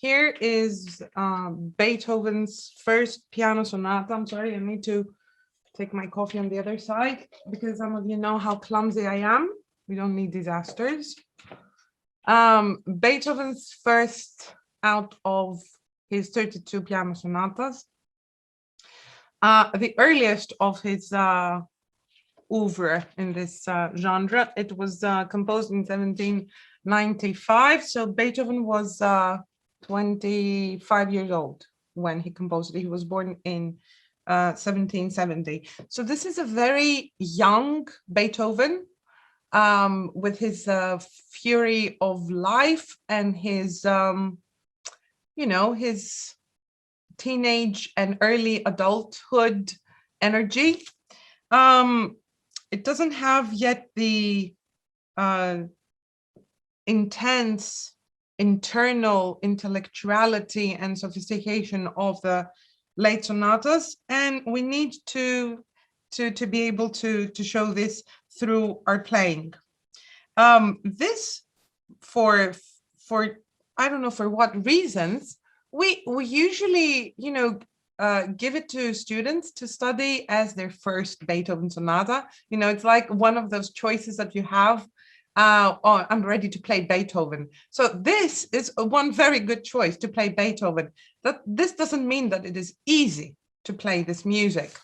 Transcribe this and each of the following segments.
Here is Beethoven's first piano sonata. I'm sorry, I need to take my coffee on the other side because some of you know how clumsy I am. We don't need disasters. Beethoven's first out of his 32 piano sonatas. The earliest of his oeuvre in this genre. It was composed in 1795. So Beethoven was 25 years old when he composed it. He was born in 1770. So this is a very young Beethoven with his fury of life and his, his teenage and early adulthood energy. It doesn't have yet the intense internal intellectuality and sophistication of the late sonatas, and we need to be able to show this through our playing. This for I don't know for what reasons we usually give it to students to study as their first Beethoven sonata. It's like one of those choices that you have. Oh, I'm ready to play Beethoven. So this is one very good choice to play Beethoven. That this doesn't mean that it is easy to play this music.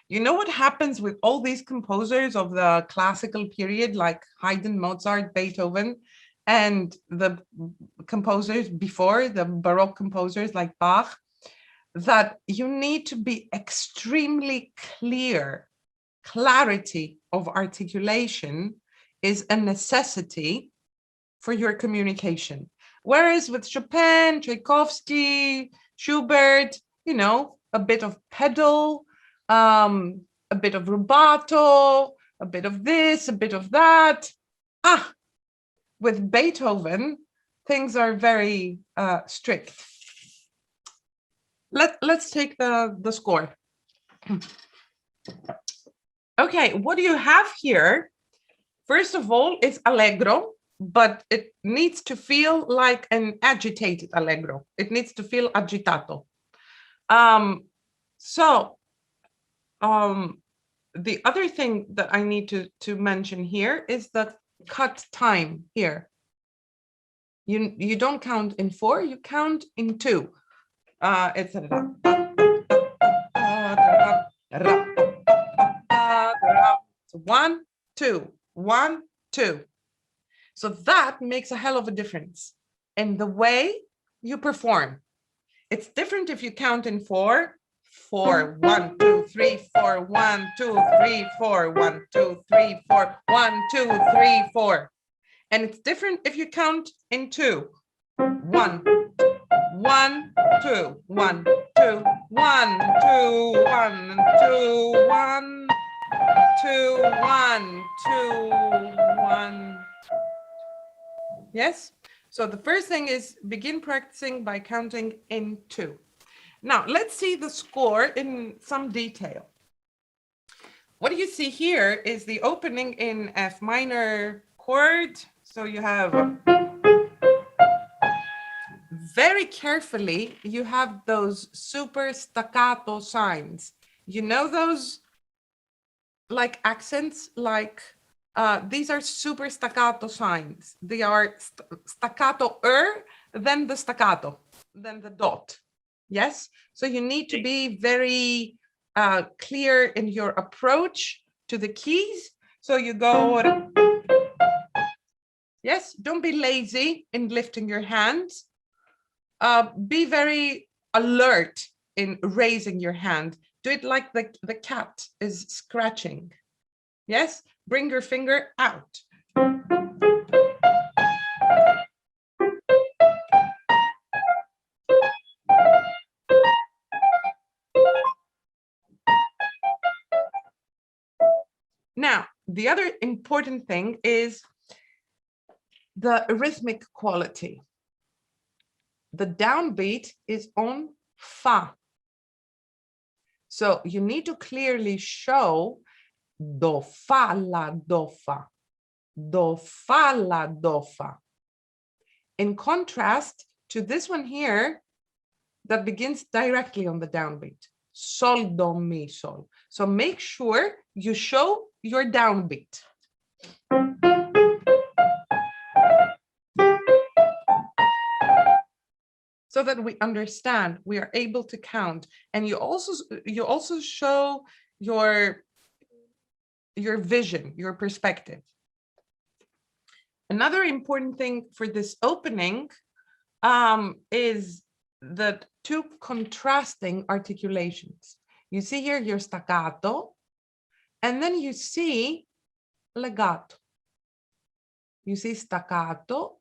You know what happens with all these composers of the classical period, like Haydn, Mozart, Beethoven, and the composers before, the Baroque composers like Bach, that you need to be extremely clear. Clarity of articulation is a necessity for your communication. Whereas with Chopin, Tchaikovsky, Schubert, a bit of pedal, a bit of rubato, a bit of this, a bit of that. With Beethoven, things are very strict. Let's take the score. Okay, what do you have here? First of all, it's allegro, but it needs to feel like an agitated allegro. It needs to feel agitato. The other thing that I need to mention here is the cut time here. You don't count in 4, you count in 2. It's so 1, 2, 1, 2. So that makes a hell of a difference in the way you perform. It's different if you count in 4, 4, 1, 2, 3, 4, 1, 2, 3, 4, 1, 2, 3, 4, 1, 2, 3, 4. And it's different if you count in 2. 1, 1, 2, 1, 2, 1, 2, 1, 2, 1, 2, 1, 2, 1. Yes? So the first thing is begin practicing by counting in 2. Now, let's see the score in some detail. What you see here is the opening in F minor chord. So you have, very carefully, you have those super staccato signs. You know those like accents, like these are super staccato signs. They are staccato then the staccato, then the dot. Yes, so you need to be very clear in your approach to the keys. So you go, yes, don't be lazy in lifting your hands. Be very alert in raising your hand. Do it like the cat is scratching. Yes, bring your finger out. Now, the other important thing is the rhythmic quality. The downbeat is on fa. So you need to clearly show do, fa, la, do, fa. Do, fa, la, do, fa. In contrast, to this one here that begins directly on the downbeat. Sol, do, mi, sol. So make sure you show your downbeat. So that we understand, we are able to count. And you also show your vision, your perspective. Another important thing for this opening is the two contrasting articulations. You see here your staccato, and then you see legato. You see staccato,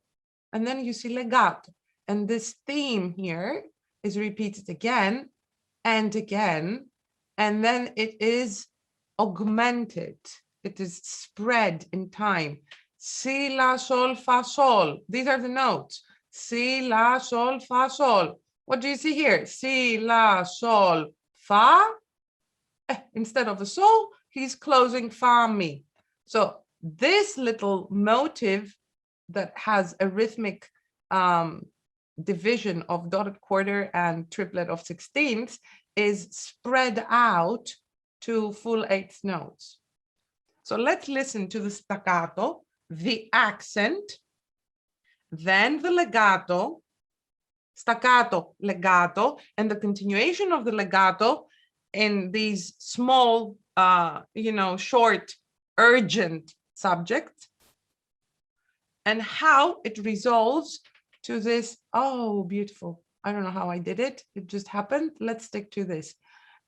and then you see legato. And this theme here is repeated again and again, and then it is augmented. It is spread in time. Si, la, sol, fa, sol. These are the notes. Si, la, sol, fa, sol. What do you see here? Si, la, sol, fa. Instead of a sol, he's closing fa, mi. So this little motive that has a rhythmic division of dotted quarter and triplet of sixteenths is spread out to full eighth notes. So let's listen to the staccato, the accent, then the legato, staccato, legato, and the continuation of the legato in these small, short, urgent subjects, and how it resolves to this. Oh, beautiful. I don't know how I did it. It just happened. Let's stick to this.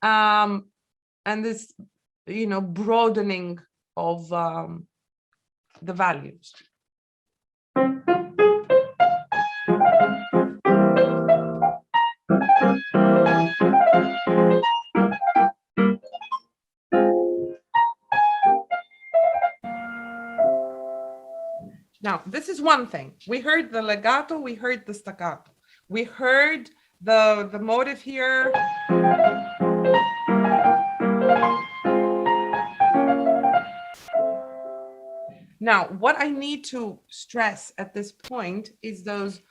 And this, broadening of the values. Now, this is one thing. We heard the legato, we heard the staccato. We heard the motive here. Now, what I need to stress at this point is those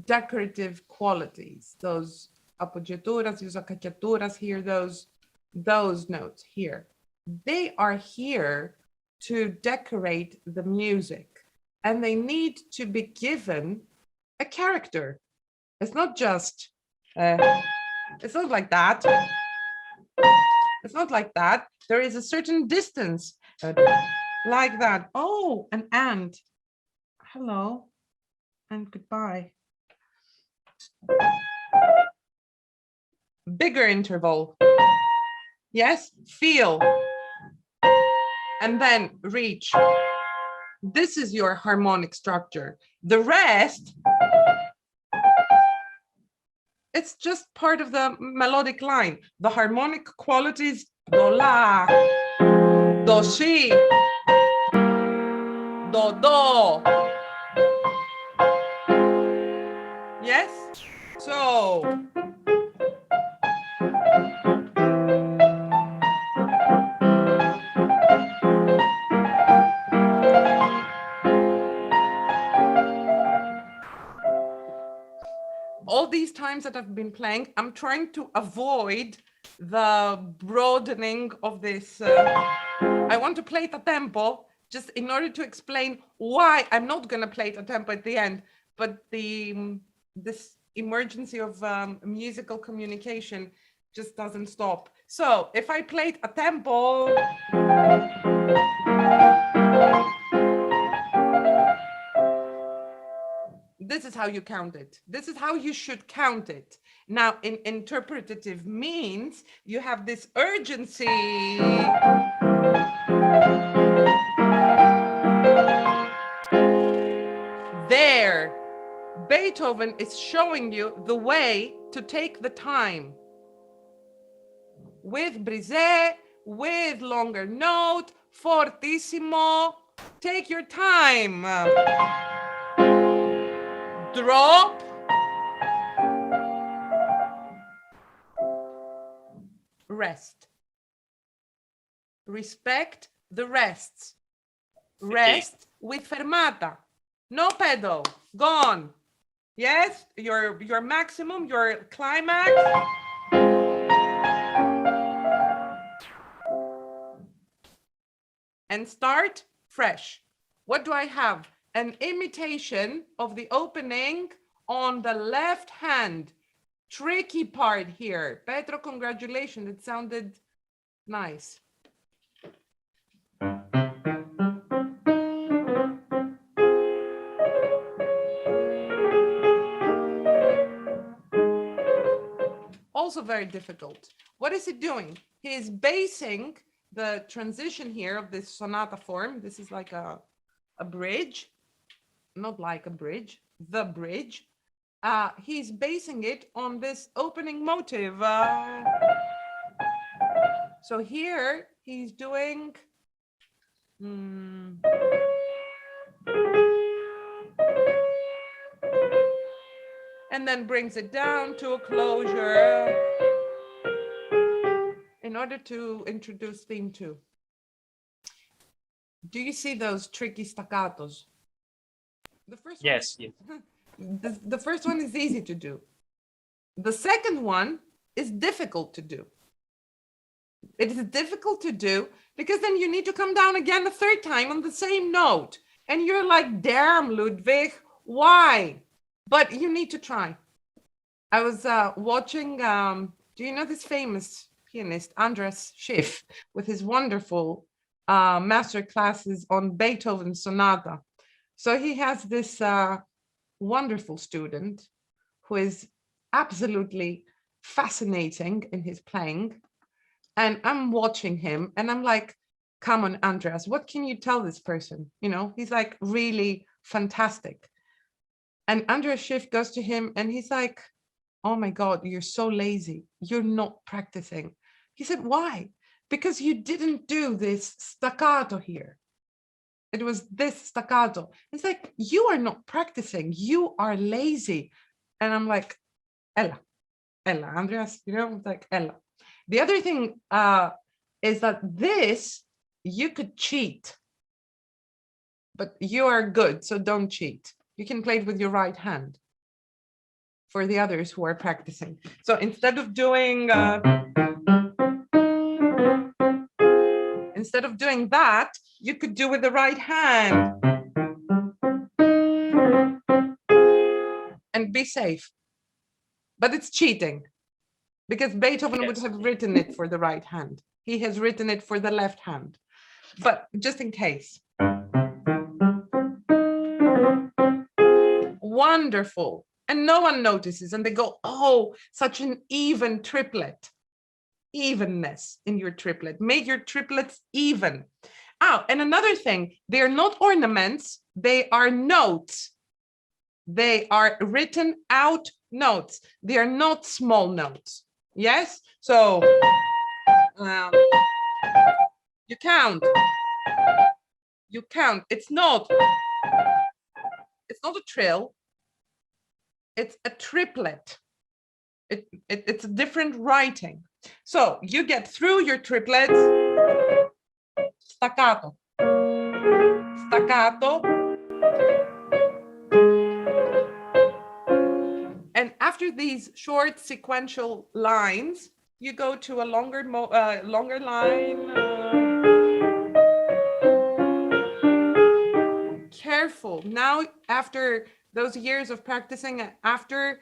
decorative qualities, those appoggiaturas, those accacciaturas here, those notes here. They are here to decorate the music, and they need to be given a character. It's not just, it's not like that. It's not like that. There is a certain distance. Like that. Oh, and hello and goodbye. Bigger interval. Yes, feel. And then reach. This is your harmonic structure. The rest, it's just part of the melodic line. The harmonic qualities, do, la, do, si, do, do. Yes? So. All these times that I've been playing, I'm trying to avoid the broadening of this. I want to play it a tempo, just in order to explain why I'm not going to play it a tempo at the end, but this emergency of musical communication just doesn't stop. So if I played a tempo, this is how you count it. This is how you should count it. Now, in interpretative means, you have this urgency. There, Beethoven is showing you the way to take the time. With brisé, with longer note, fortissimo, take your time. Drop. Rest. Respect the rests. Rest with fermata. No pedal. Gone. Yes, your maximum, your climax. And start fresh. What do I have? An imitation of the opening on the left hand. Tricky part here. Petro, congratulations. It sounded nice. Also very difficult. What is he doing? He is basing the transition here of this sonata form. This is like a bridge, not like a bridge, the bridge. He's basing it on this opening motive. So here he's doing and then brings it down to a closure in order to introduce theme 2. Do you see those tricky staccatos? The first Yes, one, yes. the first one is easy to do. The second one is difficult to do. It is difficult to do because then you need to come down again a third time on the same note. And you're like, damn, Ludwig, why? But you need to try. I was watching, do you know this famous pianist, Andras Schiff, with his wonderful master classes on Beethoven Sonata. So he has this wonderful student who is absolutely fascinating in his playing. And I'm watching him and I'm like, come on, Andreas, what can you tell this person? You know, he's like really fantastic. And Andreas Schiff goes to him and he's like, oh my God, you're so lazy. You're not practicing. He said, why? Because you didn't do this staccato here. It was this staccato. It's like, you are not practicing. You are lazy. And I'm like, Ella, Andreas, you know, like Ella. The other thing is that this, you could cheat, but you are good, so don't cheat. You can play it with your right hand for the others who are practicing. So instead of doing that, you could do with the right hand and be safe. But it's cheating because Beethoven would have written it for the right hand. He has written it for the left hand. But just in case. Wonderful. And no one notices and they go, oh, such an even triplet. Evenness in your triplet. Make your triplets even. Oh, and another thing, they're not ornaments, they are notes. They are written out notes. They are not small notes. Yes? So you count. You count. It's not a trill. It's a triplet. It's a different writing. So you get through your triplets, staccato, staccato. And after these short sequential lines, you go to a longer line. Careful. Now, after those years of practicing, after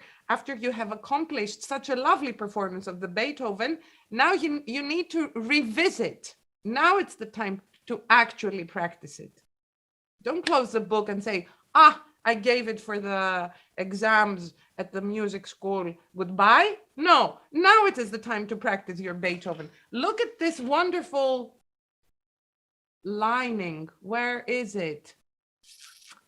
you have accomplished such a lovely performance of the Beethoven, now you need to revisit. Now it's the time to actually practice it. Don't close the book and say, I gave it for the exams at the music school. Goodbye. No, now it is the time to practice your Beethoven. Look at this wonderful lining. Where is it?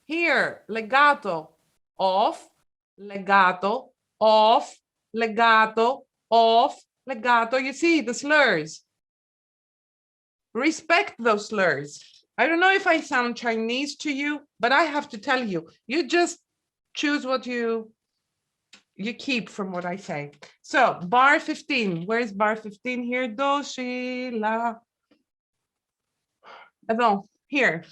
Here, legato, off, legato, off, legato, off, legato. You see the slurs. Respect those slurs. I don't know if I sound Chinese to you, but I have to tell you, you just choose what you keep from what I say. So bar 15, where's bar 15 here? Do, si, la. No, here.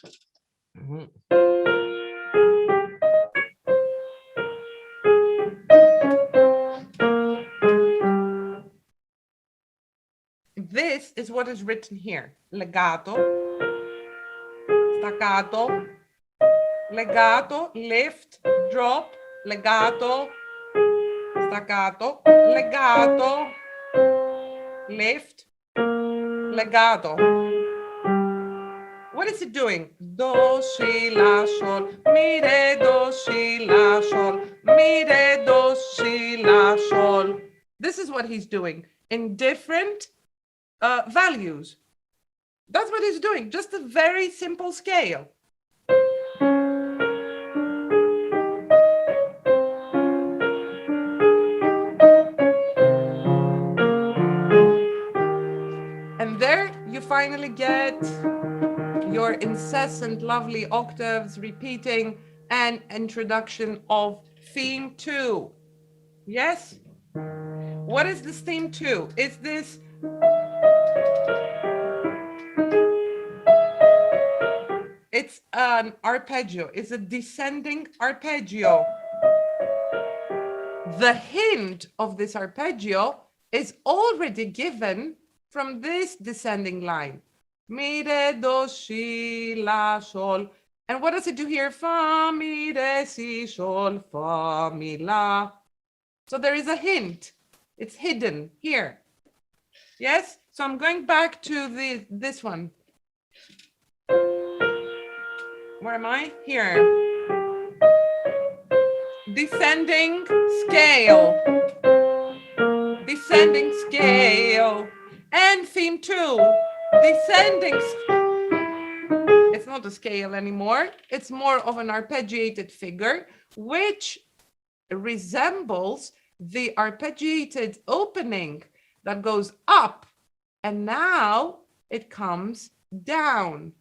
this is what is written here. Legato, staccato, legato, lift, drop, legato, staccato, legato, lift, legato. What is it doing? Do, si, la, sol, mi, re, do, si, la, sol, mi, re, do, si, la, sol. This is what he's doing in different values. That's what he's doing, just a very simple scale. And there you finally get your incessant, lovely octaves repeating and introduction of theme 2. Yes? What is this theme 2? Is this it's an arpeggio, it's a descending arpeggio. The hint of this arpeggio is already given from this descending line. Mi, re, do, si, la, sol. And what does it do here? Fa, mi, re, si, sol, fa, mi, la. So there is a hint. It's hidden here. Yes? So I'm going back to this one. Where am I? Here. Descending scale. Descending scale. And theme 2. Descending. It's not a scale anymore. It's more of an arpeggiated figure, which resembles the arpeggiated opening that goes up, and now it comes down.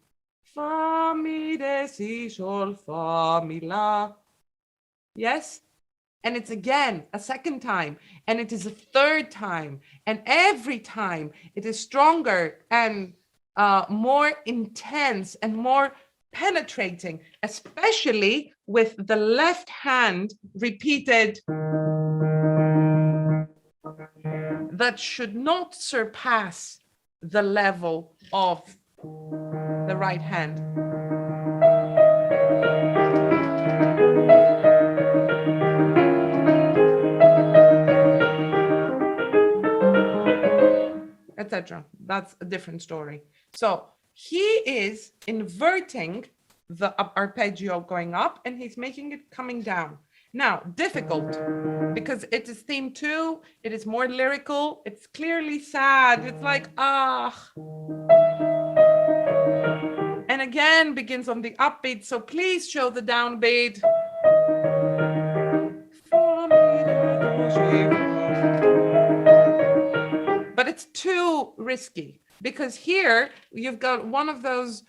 Fa, mi, re, si, sol, fa, mi, la. Yes? And it's again a second time, and it is a third time, and every time it is stronger and more intense and more penetrating, especially with the left hand repeated. That should not surpass the level of the right hand. Etc. That's a different story. So he is inverting the arpeggio going up, and he's making it coming down. Now, difficult, because it is theme 2, it is more lyrical, it's clearly sad, it's like, ah. And again, begins on the upbeat, so please show the downbeat. But it's too risky, because here you've got one of those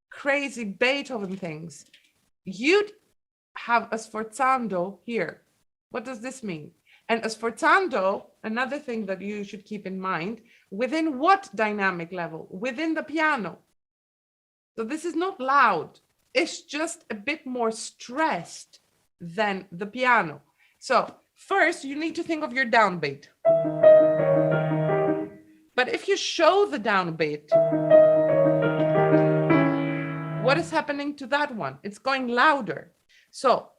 crazy Beethoven things. You'd have a sforzando here. What does this mean? And a sforzando, another thing that you should keep in mind, within what dynamic level? Within the piano. So this is not loud. It's just a bit more stressed than the piano. So first you need to think of your downbeat. But if you show the downbeat, what is happening to that one? It's going louder. So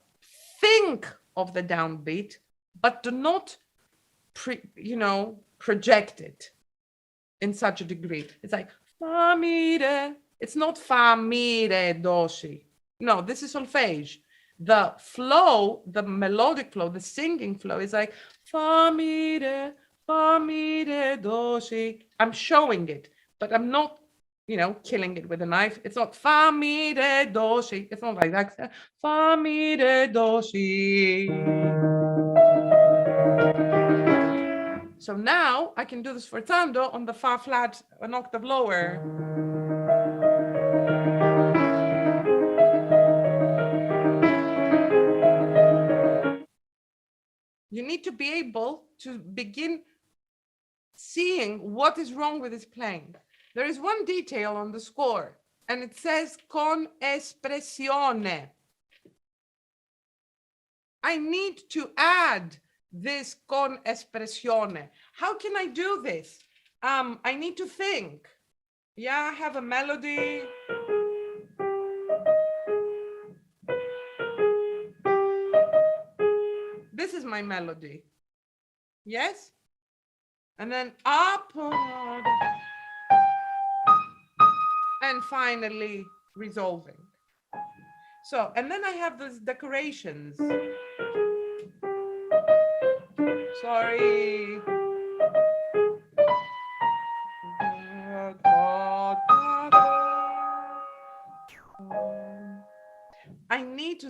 think of the downbeat, but do not, project it in such a degree. It's like fa, mi, re. It's not fa, mi, re, do, si. No, this is solfege. The flow, the melodic flow, the singing flow is like fa, mi, re, do, si. I'm showing it, but I'm not, killing it with a knife. It's not fa, mi, re, do, si. It's not like that. Fa, mi, re, do, si. So now I can do the sforzando on the fa flat, an octave lower. You need to be able to begin seeing what is wrong with his playing. There is one detail on the score, and it says con espressione. I need to add this con espressione. How can I do this? I need to think. Yeah, I have a melody. This is my melody. Yes? And then up, and finally resolving. So, and then I have those decorations. Sorry. I need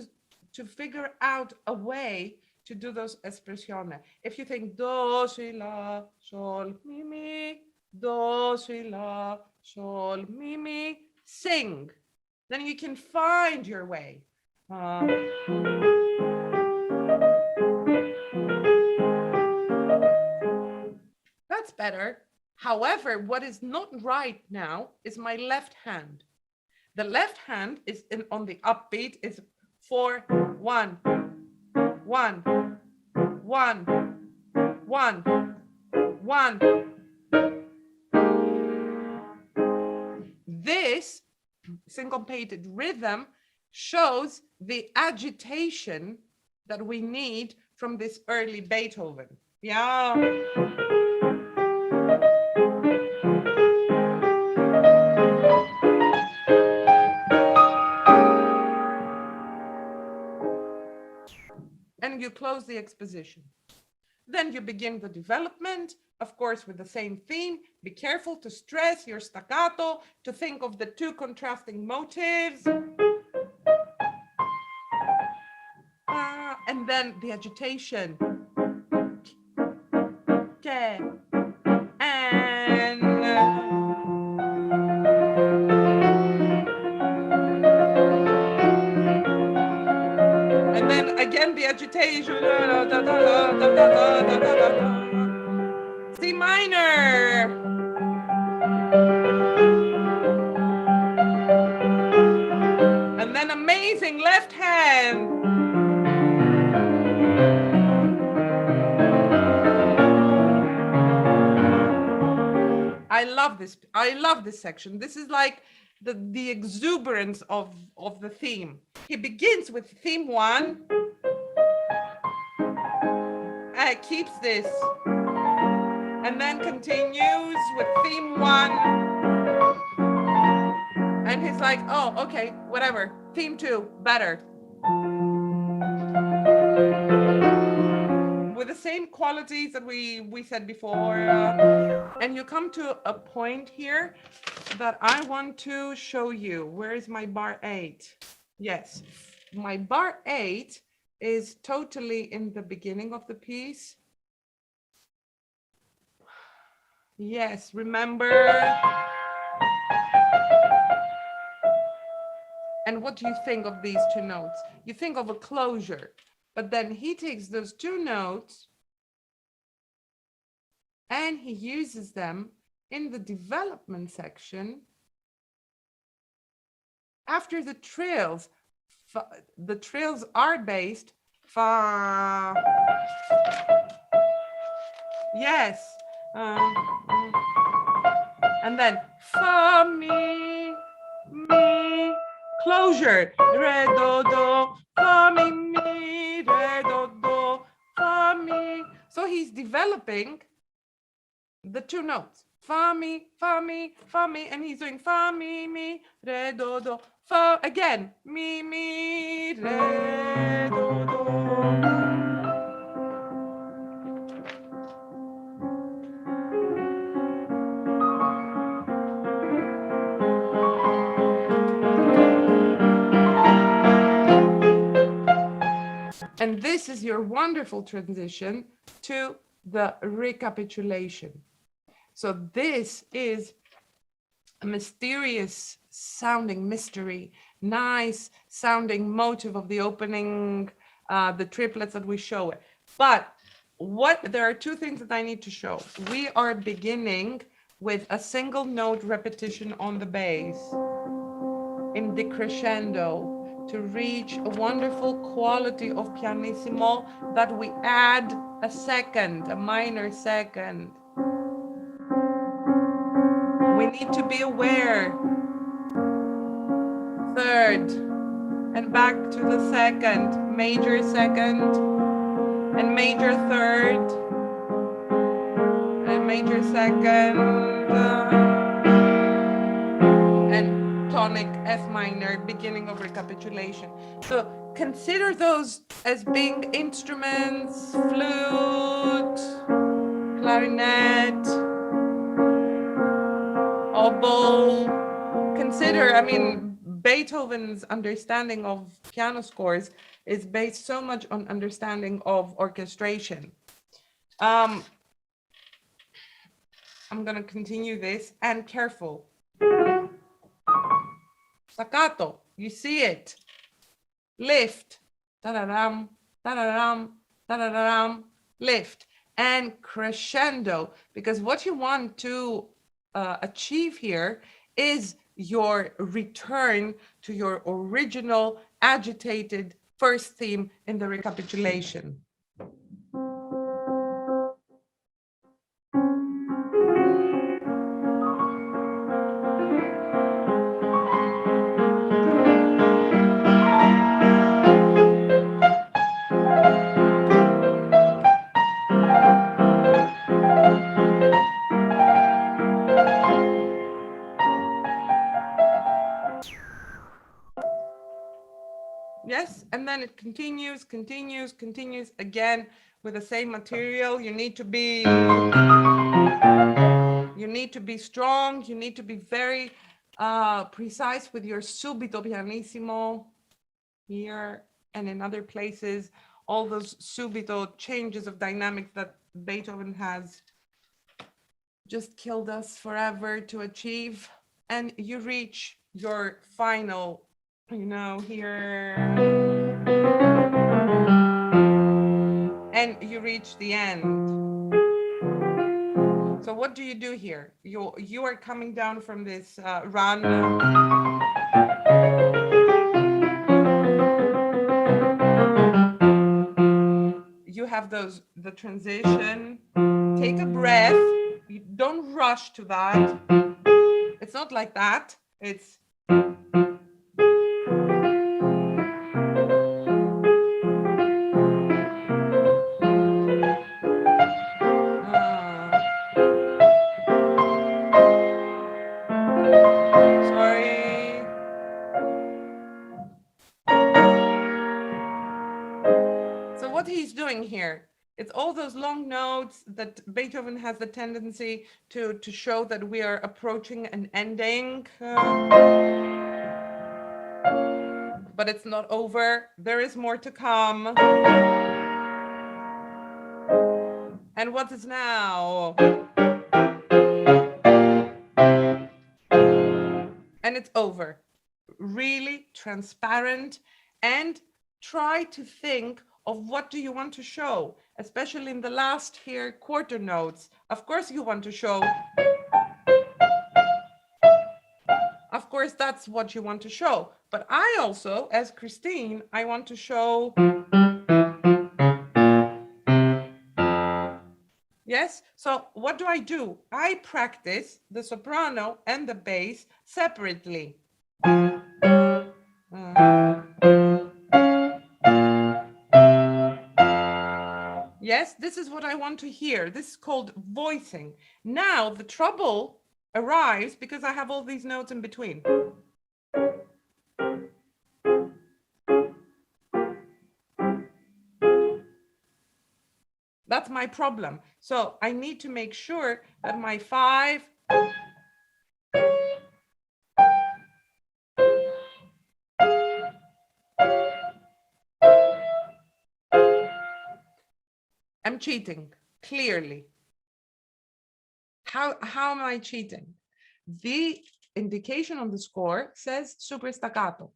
to figure out a way to do those espressione. If you think do, si, la, sol, mi, mi, do, si, la, sol, mi, mi, sing. Then you can find your way. That's better. However, what is not right now is my left hand. The left hand is on the upbeat is 4, 1, 1, 1, 1, 1. This syncopated rhythm shows the agitation that we need from this early Beethoven. Yeah. And you close the exposition. Then you begin the development, of course, with the same theme. Be careful to stress your staccato, to think of the two contrasting motives. And then the agitation. Okay. And then again the agitation. C minor. And then amazing left hand. I love this. I love this section. This is like the exuberance of the theme. He begins with theme 1. Keeps this. And then continues with theme 1. And he's like, oh, okay, whatever. Theme 2, better. With the same qualities that we said before. And you come to a point here that I want to show you. Where is my bar 8? Yes, my bar 8 is totally in the beginning of the piece. Yes, remember. And what do you think of these two notes? You think of a closure, but then he takes those two notes and he uses them in the development section after the trills. The trills are based fa. Yes. And then fa, mi, mi, closure. Re, do, do, fa, mi, mi, re, do, do, fa, mi. So he's developing the two notes. Fa, mi, fa, mi, fa, mi. And he's doing fa, mi, mi, re, do, do, fa. Again. Mi, mi, re, do, do. And this is your wonderful transition to the recapitulation. So this is a mysterious sounding mystery, nice sounding motive of the opening, the triplets that we show it. But there are two things that I need to show. We are beginning with a single note repetition on the bass in decrescendo, to reach a wonderful quality of pianissimo that we add a second, a minor second. we need to be aware. Third, and back to the second, major second, and major third, and major second, and tonic F minor, beginning of recapitulation. So consider those as being instruments, flute, clarinet, oboe. Consider, I mean, Beethoven's understanding of piano scores is based so much on understanding of orchestration. I'm going to continue this, and careful. Staccato, you see it. Lift, da-da-dam, da-da-dam, da-da-dam, lift, and crescendo, because what you want to achieve here is your return to your original agitated first theme in the recapitulation. Yes, and then it continues again with the same material. You need to be strong. You need to be very precise with your subito pianissimo here and in other places. All those subito changes of dynamics that Beethoven has just killed us forever to achieve. And you reach your final, you know, here, and you reach the end. So what do you do here? You are coming down from this run. You have the transition. Take a breath. You don't rush to that. It's not like that. It's sorry. So what he's doing here, it's all those long notes that Beethoven has the tendency to show that we are approaching an ending. But it's not over. There is more to come. And what is now? And it's over. Really transparent, and try to think of what do you want to show, especially in the last here quarter notes. Of course you want to show. Of course, that's what you want to show. But I also, as Christine, I want to show. Yes, so what do? I practice the soprano and the bass separately. Yes, this is what I want to hear. This is called voicing. Now the trouble arrives because I have all these notes in between. That's my problem. So I need to make sure that my 5 I'm cheating, clearly. How am I cheating? The indication on the score says super staccato.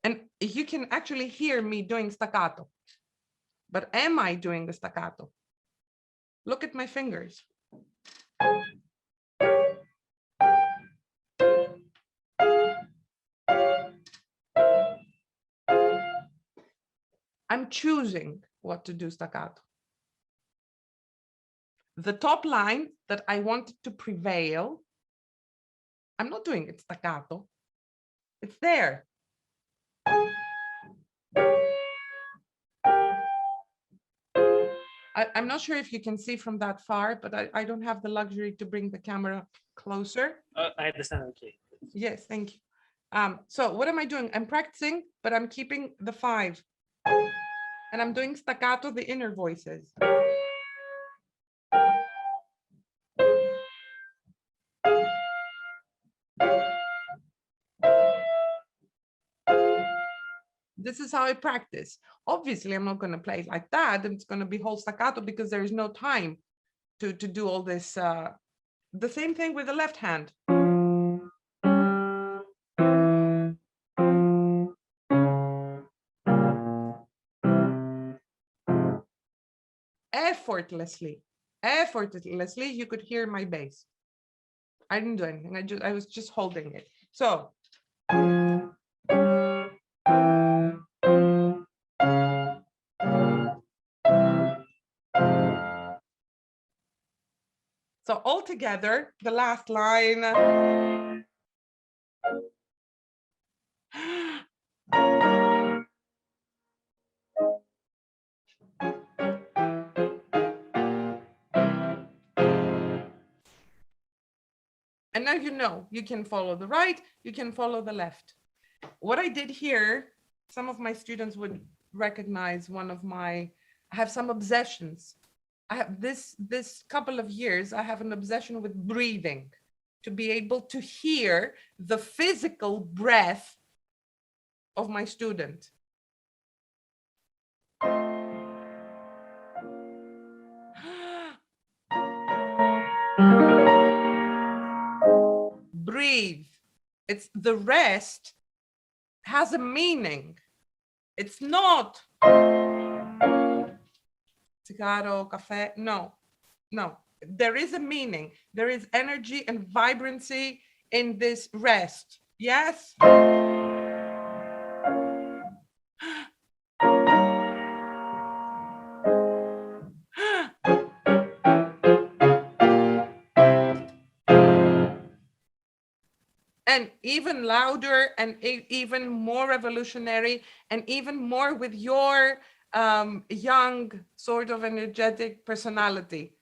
And you can actually hear me doing staccato. But am I doing the staccato? Look at my fingers. I'm choosing what to do staccato. the top line that I wanted to prevail, I'm not doing it staccato. It's there. I'm not sure if you can see from that far, but I don't have the luxury to bring the camera closer. I understand. Okay. Yes, thank you. So what am I doing? I'm practicing, but I'm keeping the 5. And I'm doing staccato, the inner voices. This is how I practice. Obviously, I'm not going to play it like that. It's going to be whole staccato because there is no time to do all this. The same thing with the left hand. Effortlessly, you could hear my bass. I didn't do anything. I was just holding it. So all together, the last line. And now you can follow the right, you can follow the left. What I did here, some of my students would recognize I have some obsessions. I have this couple of years, I have an obsession with breathing, to be able to hear the physical breath of my student. Breathe. It's the rest has a meaning. It's not cigarro, cafe. No. There is a meaning. There is energy and vibrancy in this rest. Yes. And even louder and even more revolutionary and even more with your young sort of energetic personality.